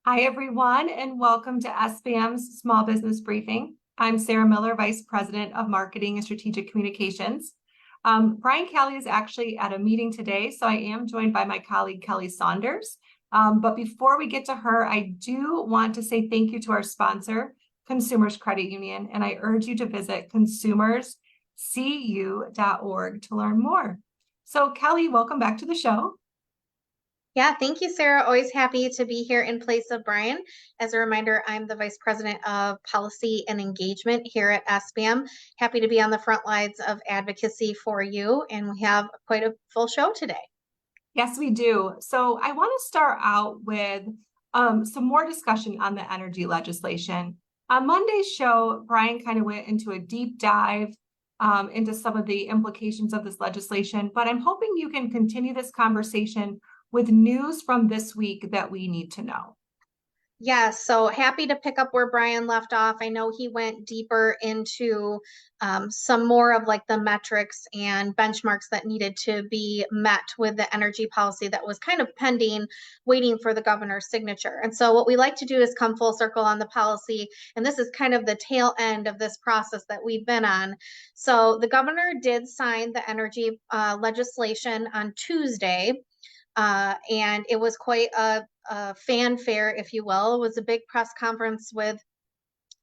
Hi, everyone, and welcome to SBM's Small Business Briefing. I'm Sarah Miller, Vice President of Marketing and Strategic Communications. Brian Kelly is actually at a meeting today, so I am joined by my colleague, Kelly Saunders. But before we get to her, I do want to say thank you to our sponsor, Consumers Credit Union, and I urge you to visit consumerscu.org to learn more. So, Kelly, welcome back to the show. Yeah, thank you, Sarah. Always happy to be here in place of Brian. As a reminder, I'm the Vice President of Policy and Engagement here at SBM. Happy to be on the front lines of advocacy for you, and we have quite a full show today. Yes, we do. So I want to start out with some more discussion on the energy legislation. On Monday's show, Brian kind of went into a deep dive into some of the implications of this legislation, but I'm hoping you can continue this conversation with news from this week that we need to know. Yeah, so happy to pick up where Brian left off. I know he went deeper into some more of like the metrics and benchmarks that needed to be met with the energy policy that was kind of pending, waiting for the governor's signature. And so what we like to do is come full circle on the policy. And this is kind of the tail end of this process that we've been on. So the governor did sign the energy legislation on Tuesday. And it was quite a fanfare, if you will. It was a big press conference with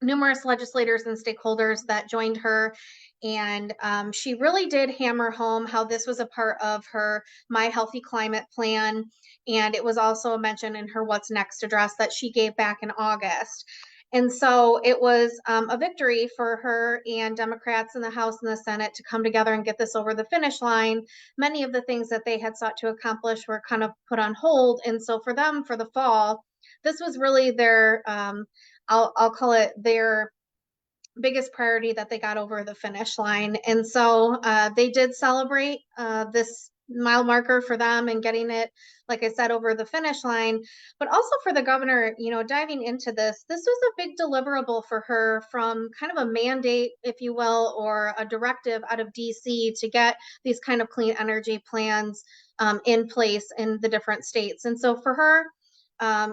numerous legislators and stakeholders that joined her. And she really did hammer home how this was a part of her My Healthy Climate plan. And it was also mentioned in her What's Next address that she gave back in August. And so it was a victory for her and Democrats in the House and the Senate to come together and get this over the finish line. Many of the things that they had sought to accomplish were kind of put on hold. And so for them, for the fall, this was really their, I'll call it their biggest priority that they got over the finish line. And so they did celebrate this mile marker for them and getting it, like I said, over the finish line. But also for the governor, diving into this was a big deliverable for her from kind of a mandate, if you will, or a directive out of DC to get these kind of clean energy plans in place in the different states. And so for her,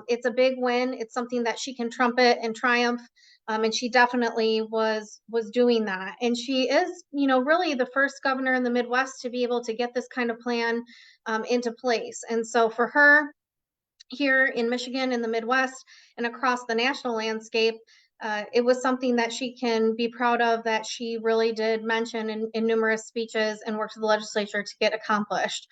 it's a big win. It's something that she can trumpet and triumph. And she definitely was doing that. And she is, really the first governor in the Midwest to be able to get this kind of plan into place. And so for her here in Michigan, in the Midwest, and across the national landscape, it was something that she can be proud of, that she really did mention in numerous speeches and worked with the legislature to get accomplished.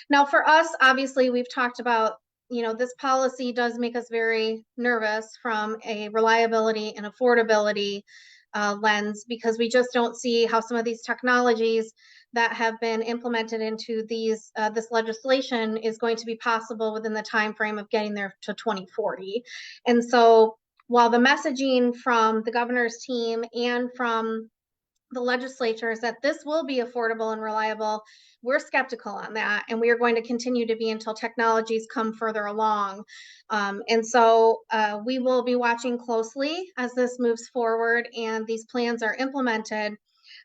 Now, for us, obviously, we've talked about this policy does make us very nervous from a reliability and affordability lens, because we just don't see how some of these technologies that have been implemented into this legislation is going to be possible within the time frame of getting there to 2040. And so while the messaging from the governor's team and from the legislature is that this will be affordable and reliable, we're skeptical on that, and we are going to continue to be until technologies come further along. And so we will be watching closely as this moves forward and these plans are implemented.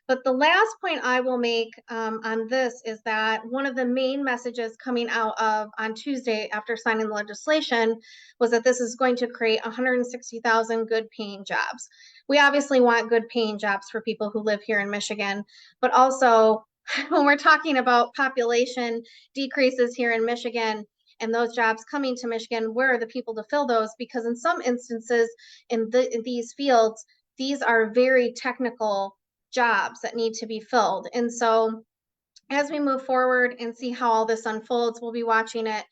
But the last point I will make on this is that one of the main messages coming out of on Tuesday after signing the legislation was that this is going to create 160,000 good paying jobs. We obviously want good paying jobs for people who live here in Michigan, but also when we're talking about population decreases here in Michigan and those jobs coming to Michigan, where are the people to fill those? Because in some instances in these fields, these are very technical jobs that need to be filled. And so as we move forward and see how all this unfolds, we'll be watching it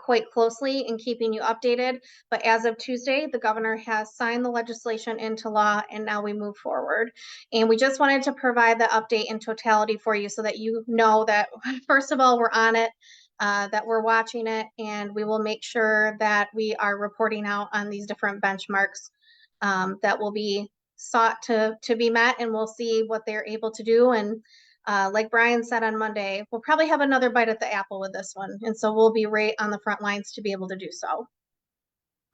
quite closely and keeping you updated. But as of Tuesday, the governor has signed the legislation into law, and now we move forward. And we just wanted to provide the update in totality for you so that you know that, first of all, we're on it, that we're watching it, and we will make sure that we are reporting out on these different benchmarks that will be sought to be met, and we'll see what they're able to do. And like Brian said on Monday, we'll probably have another bite at the apple with this one. And so we'll be right on the front lines to be able to do so.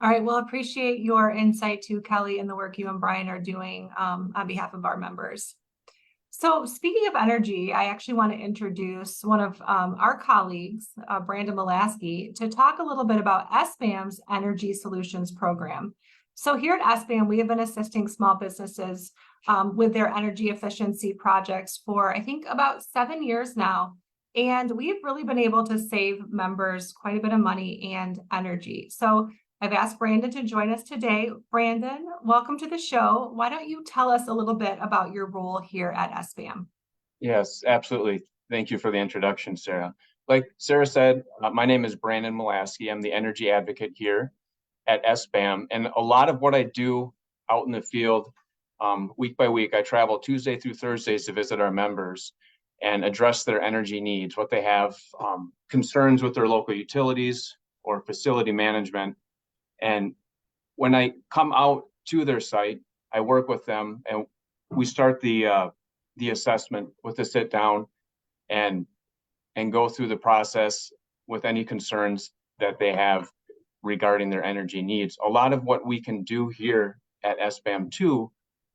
All right, well, appreciate your insight too, Kelly, and the work you and Brian are doing on behalf of our members. So speaking of energy, I actually want to introduce one of our colleagues, Brandon Molaski, to talk a little bit about SBAM's Energy Solutions Program. So here at SBAM, we have been assisting small businesses with their energy efficiency projects for, I think, about 7 years now. And we've really been able to save members quite a bit of money and energy. So I've asked Brandon to join us today. Brandon, welcome to the show. Why don't you tell us a little bit about your role here at SBAM? Yes, absolutely. Thank you for the introduction, Sarah. Like Sarah said, my name is Brandon Molaski. I'm the energy advocate here at SBAM. And a lot of what I do out in the field, week by week, I travel Tuesday through Thursdays to visit our members and address their energy needs, what they have, concerns with their local utilities or facility management. And when I come out to their site, I work with them and we start the assessment with a sit down and go through the process with any concerns that they have regarding their energy needs. A lot of what we can do here at SBAM 2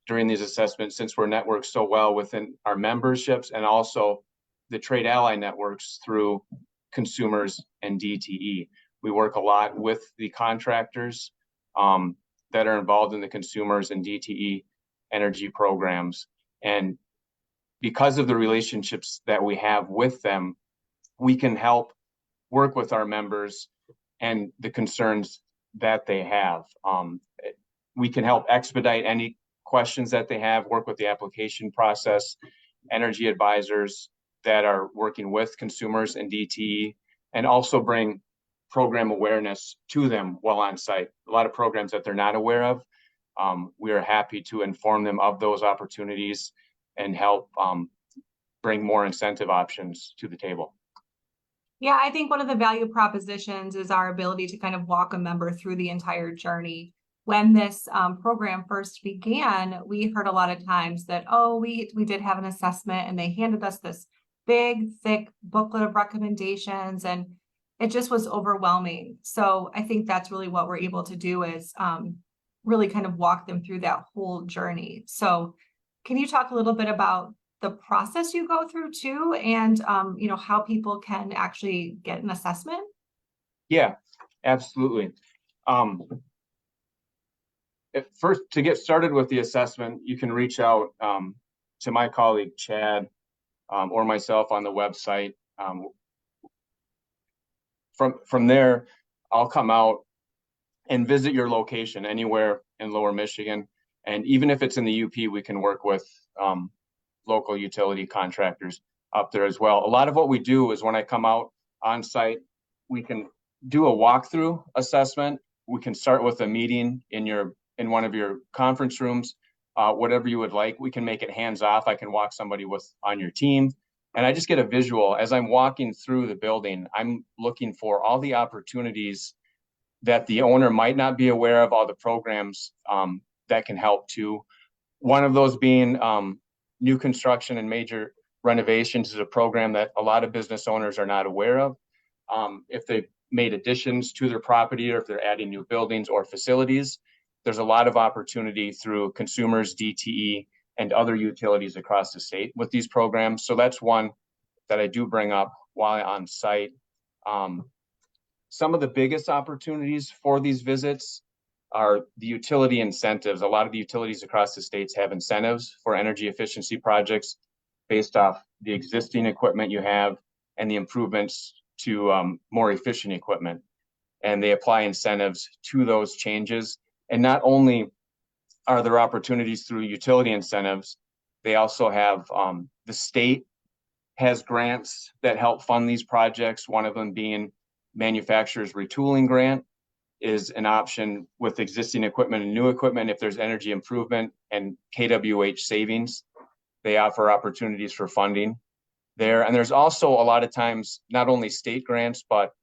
during these assessments, since we're networked so well within our memberships and also the trade ally networks through consumers and DTE. We work a lot with the contractors that are involved in the consumers and DTE energy programs. And because of the relationships that we have with them, we can help work with our members and the concerns that they have. We can help expedite any questions that they have, work with the application process, energy advisors that are working with consumers and DTE, and also bring program awareness to them while on site. A lot of programs that they're not aware of, we are happy to inform them of those opportunities and help bring more incentive options to the table. Yeah, I think one of the value propositions is our ability to kind of walk a member through the entire journey. When this program first began, we heard a lot of times that, oh, we did have an assessment and they handed us this big, thick booklet of recommendations, and it just was overwhelming. So I think that's really what we're able to do is really kind of walk them through that whole journey. So can you talk a little bit about the process you go through too, and how people can actually get an assessment? Yeah, absolutely. First, to get started with the assessment, you can reach out to my colleague Chad or myself on the website. From there, I'll come out and visit your location anywhere in Lower Michigan. And even if it's in the UP, we can work with local utility contractors up there as well. A lot of what we do is when I come out on site, we can do a walkthrough assessment. We can start with a meeting in one of your conference rooms, whatever you would like. We can make it hands off. I can walk somebody on your team. And I just get a visual. As I'm walking through the building, I'm looking for all the opportunities that the owner might not be aware of, all the programs that can help too. One of those being new construction and major renovations is a program that a lot of business owners are not aware of. If they've made additions to their property or if they're adding new buildings or facilities, there's a lot of opportunity through consumers, DTE, and other utilities across the state with these programs. So that's one that I do bring up while on site. Some of the biggest opportunities for these visits are the utility incentives. A lot of the utilities across the states have incentives for energy efficiency projects based off the existing equipment you have and the improvements to more efficient equipment. And they apply incentives to those changes. And not only are there opportunities through utility incentives, they also have the state has grants that help fund these projects. One of them being manufacturers retooling grant is an option with existing equipment and new equipment. If there's energy improvement and KWH savings, they offer opportunities for funding there. And there's also a lot of times, not only state grants, but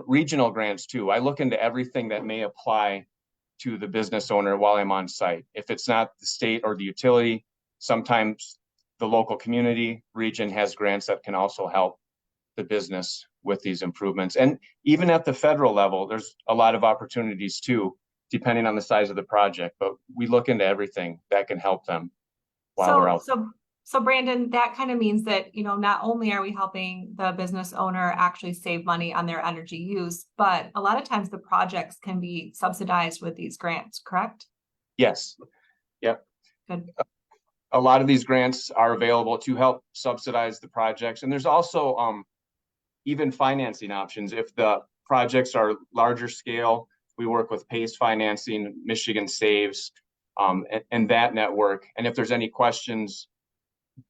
regional grants too. I look into everything that may apply to the business owner while I'm on site. If it's not the state or the utility, sometimes the local community region has grants that can also help the business with these improvements. And even at the federal level, there's a lot of opportunities too, depending on the size of the project, but we look into everything that can help them while we're out. So Brandon, that kind of means that, not only are we helping the business owner actually save money on their energy use, but a lot of times the projects can be subsidized with these grants, correct? Yes. Yep. Good. A lot of these grants are available to help subsidize the projects. And there's also even financing options. If the projects are larger scale, we work with PACE Financing, Michigan Saves, and that network. And if there's any questions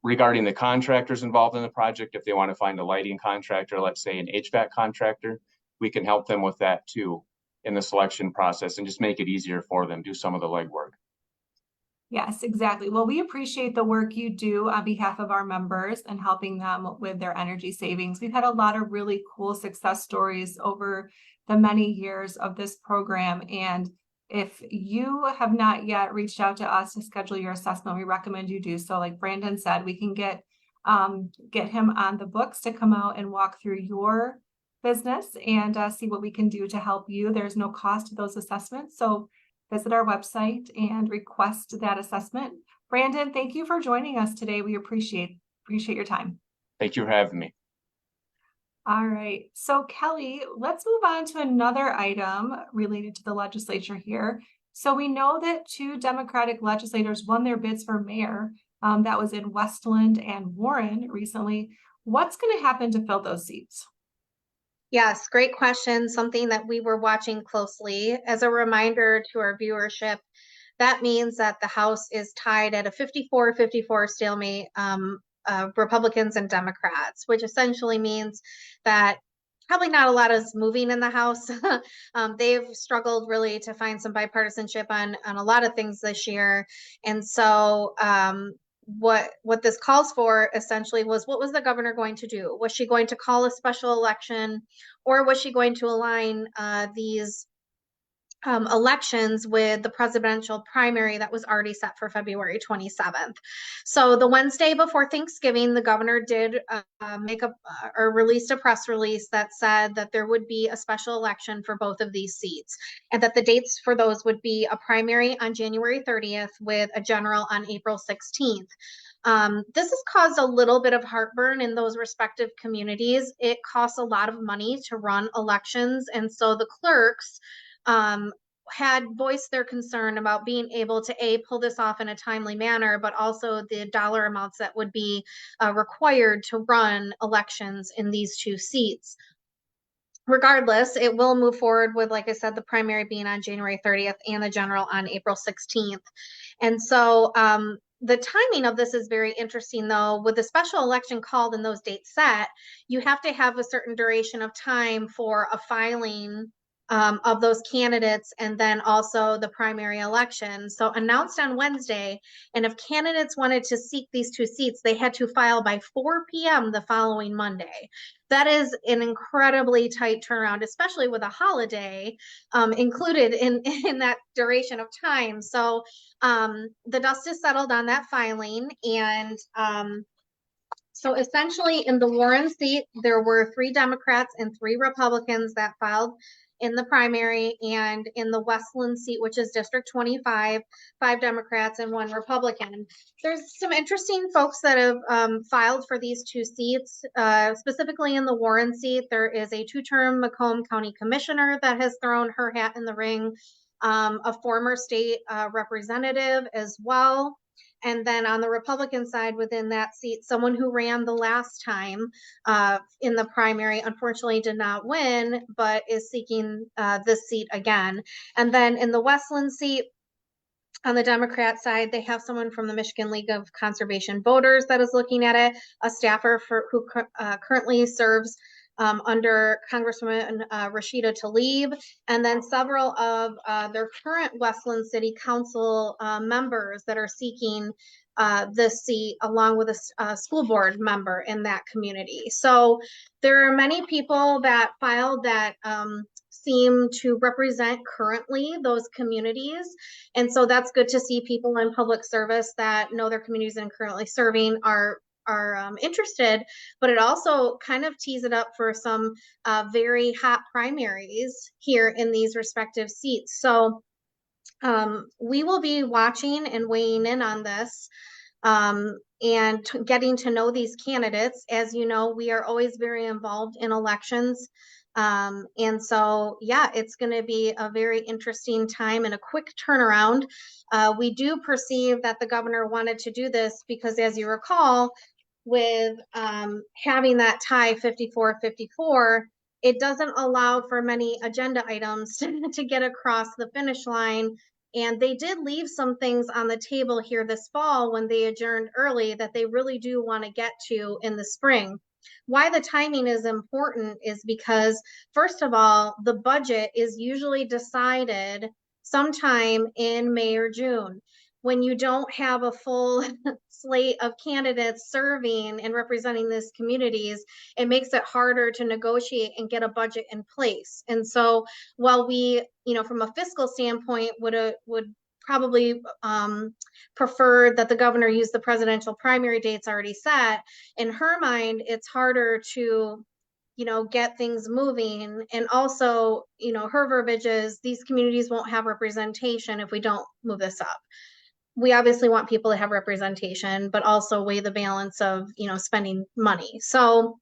regarding the contractors involved in the project, if they want to find a lighting contractor, let's say an HVAC contractor, we can help them with that too in the selection process and just make it easier for them, do some of the legwork. Yes, exactly. Well, we appreciate the work you do on behalf of our members and helping them with their energy savings. We've had a lot of really cool success stories over the many years of this program. And if you have not yet reached out to us to schedule your assessment, we recommend you do so. Like Brandon said, we can get him on the books to come out and walk through your business and see what we can do to help you. There's no cost to those assessments. So visit our website and request that assessment. Brandon, thank you for joining us today. We appreciate your time. Thank you for having me. All right. So Kelly, let's move on to another item related to the legislature here. So we know that 2 Democratic legislators won their bids for mayor. That was in Westland and Warren recently. What's going to happen to fill those seats? Yes, great question. Something that we were watching closely. As a reminder to our viewership, that means that the House is tied at a 54-54 stalemate, Republicans and Democrats, which essentially means that probably not a lot is moving in the House. They've struggled really to find some bipartisanship on a lot of things this year. And so what this calls for essentially was, what was the governor going to do? Was she going to call a special election, or was she going to align these elections with the presidential primary that was already set for February 27th. So the Wednesday before Thanksgiving, the governor did released a press release that said that there would be a special election for both of these seats, and that the dates for those would be a primary on January 30th with a general on April 16th. This has caused a little bit of heartburn in those respective communities. It costs a lot of money to run elections, and so the clerks had voiced their concern about being able to pull this off in a timely manner, but also the dollar amounts that would be required to run elections in these 2 seats. Regardless, it will move forward with, like I said, the primary being on January 30th and the general on April 16th. And so the timing of this is very interesting, though. With the special election called and those dates set, you have to have a certain duration of time for a filing of those candidates, and then also the primary election. So announced on Wednesday, and if candidates wanted to seek these 2 seats, they had to file by 4 p.m. the following Monday. That is an incredibly tight turnaround, especially with a holiday included in that duration of time. So the dust is settled on that filing, and so essentially in the Warren seat, there were 3 Democrats and 3 Republicans that filed in the primary, and in the Westland seat, which is District 25, 5 Democrats and 1 Republican. There's some interesting folks that have filed for these 2 seats. Specifically in the Warren seat, there is a 2-term Macomb County Commissioner that has thrown her hat in the ring, a former state representative as well. And then on the Republican side within that seat, someone who ran the last time in the primary, unfortunately did not win, but is seeking this seat again. And then in the Westland seat, on the Democrat side, they have someone from the Michigan League of Conservation Voters that is looking at it, a staffer who currently serves under Congresswoman Rashida Tlaib, and then several of their current Westland City Council members that are seeking this seat, along with a school board member in that community. So there are many people that filed that seem to represent currently those communities. And so that's good to see people in public service that know their communities and currently serving are interested, but it also kind of tees it up for some very hot primaries here in these respective seats. So we will be watching and weighing in on this. and getting to know these candidates. As you know, we are always very involved in elections. And so, yeah, it's going to be a very interesting time and a quick turnaround. We do perceive that the governor wanted to do this because, as you recall, with having that tie 54-54, it doesn't allow for many agenda items to get across the finish line. And they did leave some things on the table here this fall when they adjourned early that they really do want to get to in the spring. Why the timing is important is because, first of all, the budget is usually decided sometime in May or June. When you don't have a full slate of candidates serving and representing these communities, it makes it harder to negotiate and get a budget in place. And so while we, from a fiscal standpoint, would probably prefer that the governor use the presidential primary dates already set, in her mind, it's harder to get things moving. And also, her verbiage is these communities won't have representation if we don't move this up. We obviously want people to have representation, but also weigh the balance of, spending money. So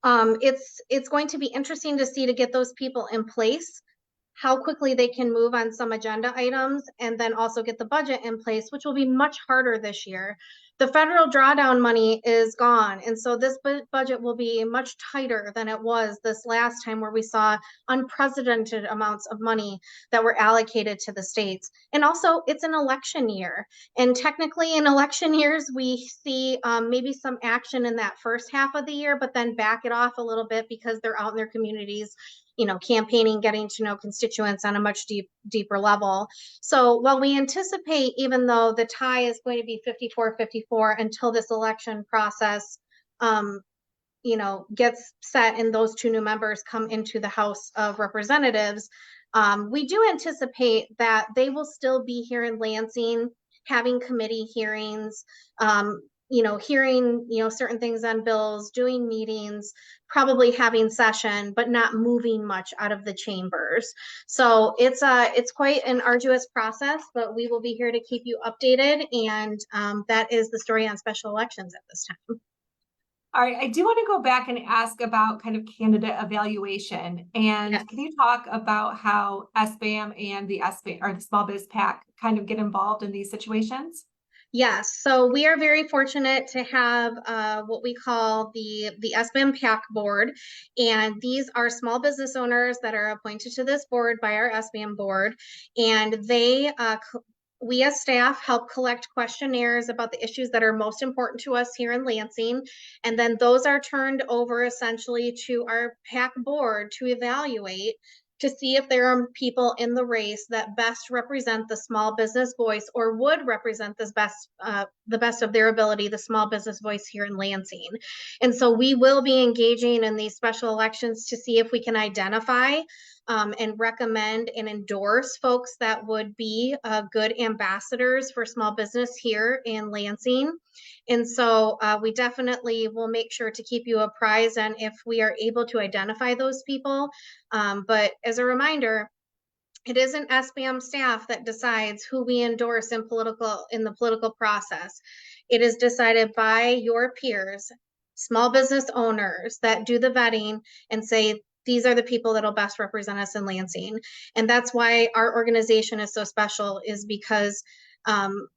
it's going to be interesting to see, to get those people in place, how quickly they can move on some agenda items, and then also get the budget in place, which will be much harder this year. The federal drawdown money is gone. And so this budget will be much tighter than it was this last time, where we saw unprecedented amounts of money that were allocated to the states. And also, it's an election year. And technically, in election years, we see maybe some action in that first half of the year, but then back it off a little bit because they're out in their communities, campaigning, getting to know constituents on a much deeper level. So while we anticipate, even though the tie is going to be 54-54 until this election process, gets set and those two new members come into the House of Representatives, we do anticipate that they will still be here in Lansing, having committee hearings, hearing, certain things on bills, doing meetings, probably having session, but not moving much out of the chambers. So it's quite an arduous process, but we will be here to keep you updated. And that is the story on special elections at this time. All right, I do want to go back and ask about kind of candidate evaluation. And Yes. Can you talk about how SBAM and the SBAM or the Small Biz PAC kind of get involved in these situations? Yes, so we are very fortunate to have what we call the SBAM PAC board, and these are small business owners that are appointed to this board by our SBAM board, and they we as staff help collect questionnaires about the issues that are most important to us here in Lansing, and then those are turned over essentially to our PAC board to evaluate, to see if there are people in the race that best represent the small business voice, or would represent this the best of their ability, the small business voice here in Lansing. And so we will be engaging in these special elections to see if we can identify and recommend and endorse folks that would be good ambassadors for small business here in Lansing. And so we definitely will make sure to keep you apprised on if we are able to identify those people. But as a reminder, it isn't SBAM staff that decides who we endorse in the political process. It is decided by your peers, small business owners, that do the vetting and say, these are the people that'll best represent us in Lansing. And that's why our organization is so special, is because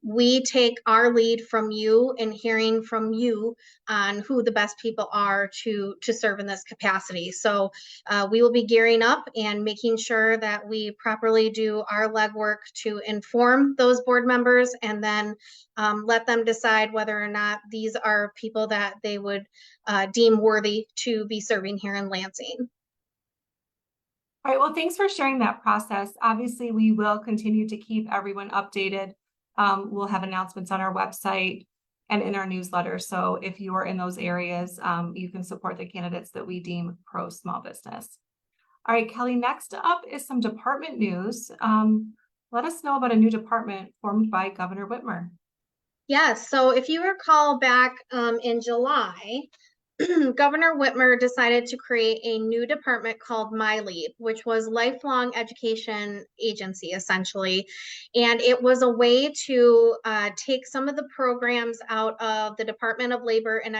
we take our lead from you and hearing from you on who the best people are to serve in this capacity. So we will be gearing up and making sure that we properly do our legwork to inform those board members, and then let them decide whether or not these are people that they would deem worthy to be serving here in Lansing. All right, well, thanks for sharing that process. Obviously, we will continue to keep everyone updated. We'll have announcements on our website and in our newsletter. So if you are in those areas, you can support the candidates that we deem pro small business. All right, Kelly, next up is some department news. Let us know about a new department formed by Governor Whitmer. Yes, so if you recall back in July, Governor Whitmer decided to create a new department called MyLeap, which was Lifelong Education Agency, essentially. And it was a way to take some of the programs out of the Department of Labor and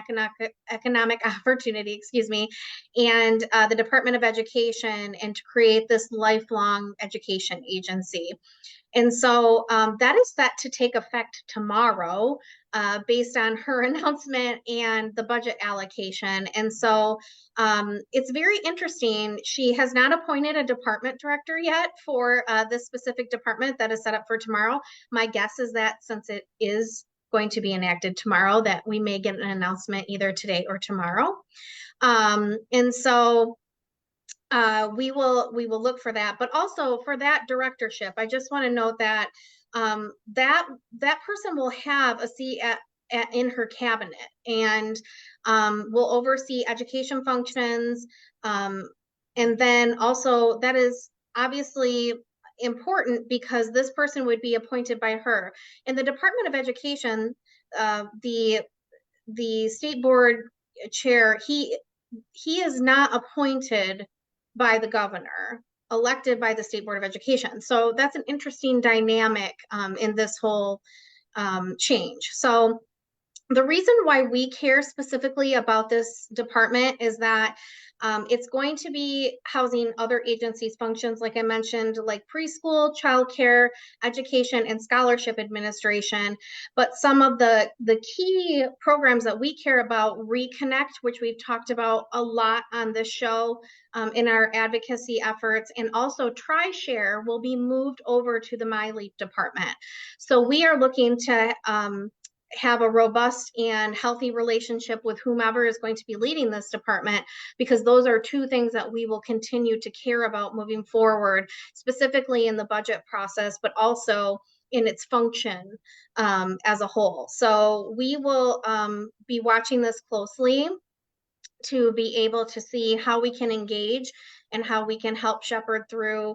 Economic Opportunity, excuse me, and the Department of Education, and to create this lifelong education agency. And so that is set to take effect tomorrow based on her announcement and the budget allocation. And so it's very interesting. She has not appointed a department director yet for this specific department that is set up for tomorrow. My guess is that since it is going to be enacted tomorrow, that we may get an announcement either today or tomorrow. And so we will look for that. But also for that directorship, I just want to note that that person will have a seat in her cabinet, and will oversee education functions. And then also that is obviously important because this person would be appointed by her. In the Department of Education, the state board chair, he is not appointed by the governor, elected by the State Board of Education. So that's an interesting dynamic in this whole change. So the reason why we care specifically about this department is that it's going to be housing other agencies' functions, like I mentioned, like preschool, childcare, education, and scholarship administration. But some of the key programs that we care about, Reconnect, which we've talked about a lot on this show in our advocacy efforts, and also TriShare will be moved over to the MyLeap department. So we are looking to have a robust and healthy relationship with whomever is going to be leading this department, because those are two things that we will continue to care about moving forward, specifically in the budget process, but also in its function as a whole. So we will be watching this closely to be able to see how we can engage and how we can help shepherd through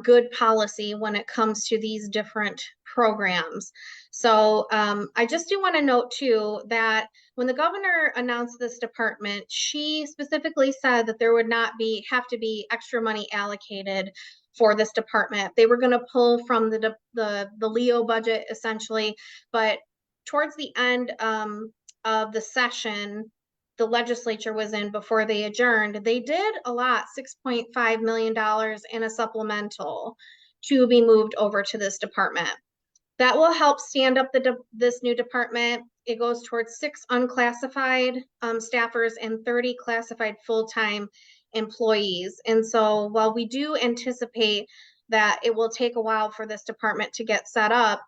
good policy when it comes to these different programs. So I just do want to note too that when the governor announced this department, she specifically said that there would not have to be extra money allocated for this department. They were going to pull from the Leo budget essentially, but towards the end of the session the legislature was in before they adjourned, they did allot $6.5 million in a supplemental to be moved over to this department. That will help stand up this new department. It goes towards 6 unclassified staffers and 30 classified full-time employees. And so while we do anticipate that it will take a while for this department to get set up,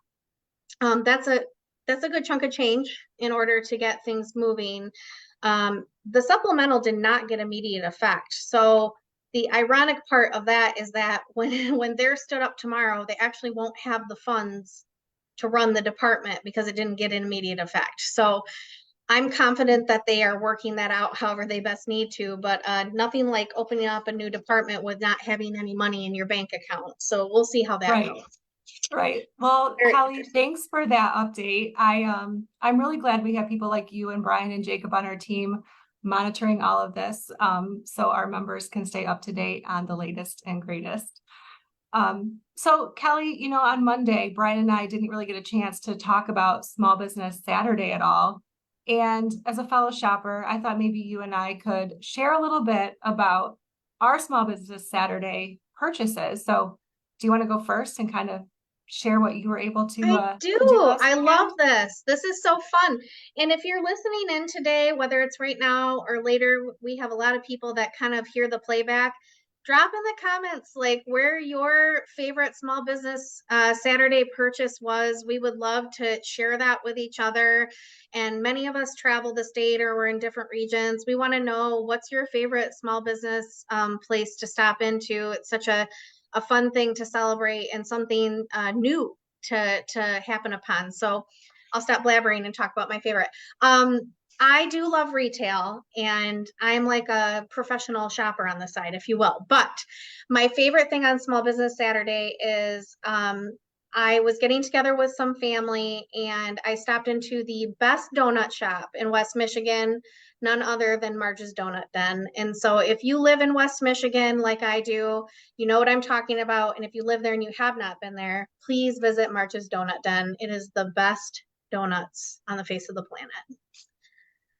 that's a good chunk of change in order to get things moving. The supplemental did not get immediate effect. So the ironic part of that is that when they're stood up tomorrow, they actually won't have the funds to run the department because it didn't get an immediate effect. So I'm confident that they are working that out however they best need to, but nothing like opening up a new department with not having any money in your bank account. So we'll see how that goes. Right. Well, Very Kelly, thanks for that update. I'm really glad we have people like you and Brian and Jacob on our team monitoring all of this, so our members can stay up to date on the latest and greatest. So Kelly, on Monday, Brian and I didn't really get a chance to talk about Small Business Saturday at all. And as a fellow shopper, I thought maybe you and I could share a little bit about our Small Business Saturday purchases. So do you want to go first and kind of share what you were able to I do. I love this. This is so fun. And if you're listening in today, whether it's right now or later, we have a lot of people that kind of hear the playback. Drop in the comments like where your favorite small business Saturday purchase was. We would love to share that with each other. And many of us travel the state or we're in different regions. We want to know what's your favorite small business place to stop into. It's such a fun thing to celebrate and something new to happen upon. So I'll stop blabbering and talk about my favorite. I do love retail and I'm like a professional shopper on the side, if you will. But my favorite thing on Small Business Saturday is I was getting together with some family and I stopped into the best donut shop in West Michigan, none other than Marge's Donut Den. And so if you live in West Michigan like I do, you know what I'm talking about. And if you live there and you have not been there, please visit Marge's Donut Den. It is the best donuts on the face of the planet.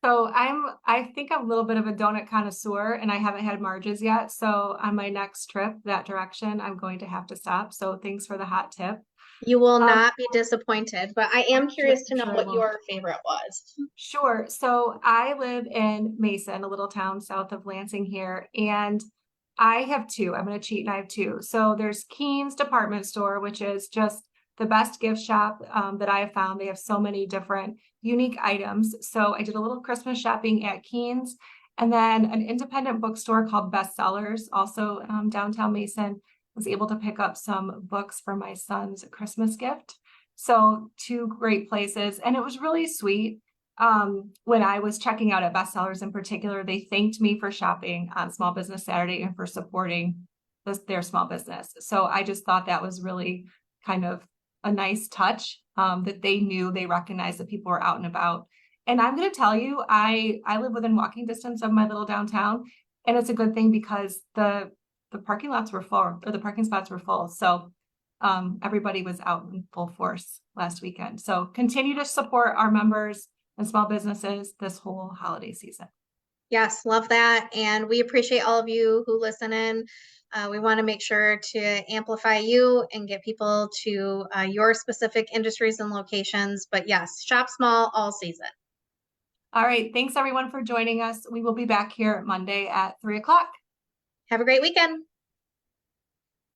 So I think I'm a little bit of a donut connoisseur and I haven't had Marge's yet. So on my next trip that direction, I'm going to have to stop. So thanks for the hot tip. You will not be disappointed, but I am curious to know sure I what won't. your favorite was. Sure. So I live in Mason, a little town south of Lansing here, and I have two. I'm going to cheat and I have two. So there's Keen's Department Store, which is just the best gift shop that I have found. They have so many different unique items. So I did a little Christmas shopping at Keen's, and then an independent bookstore called Bestsellers, also downtown Mason. Was able to pick up some books for my son's Christmas gift. So two great places, and it was really sweet. When I was checking out at Bestsellers in particular, they thanked me for shopping on Small Business Saturday and for supporting their small business. So I just thought that was really kind of a nice touch, that they knew, they recognized that people were out and about. And I'm going to tell you, I live within walking distance of my little downtown, and it's a good thing because the parking lots were full, or the parking spots were full. So everybody was out in full force last weekend. So continue to support our members and small businesses this whole holiday season. Yes, love that. And we appreciate all of you who listen in. We want to make sure to amplify you and get people to your specific industries and locations. But yes, shop small all season. All right. Thanks everyone for joining us. We will be back here Monday at 3 o'clock. Have a great weekend.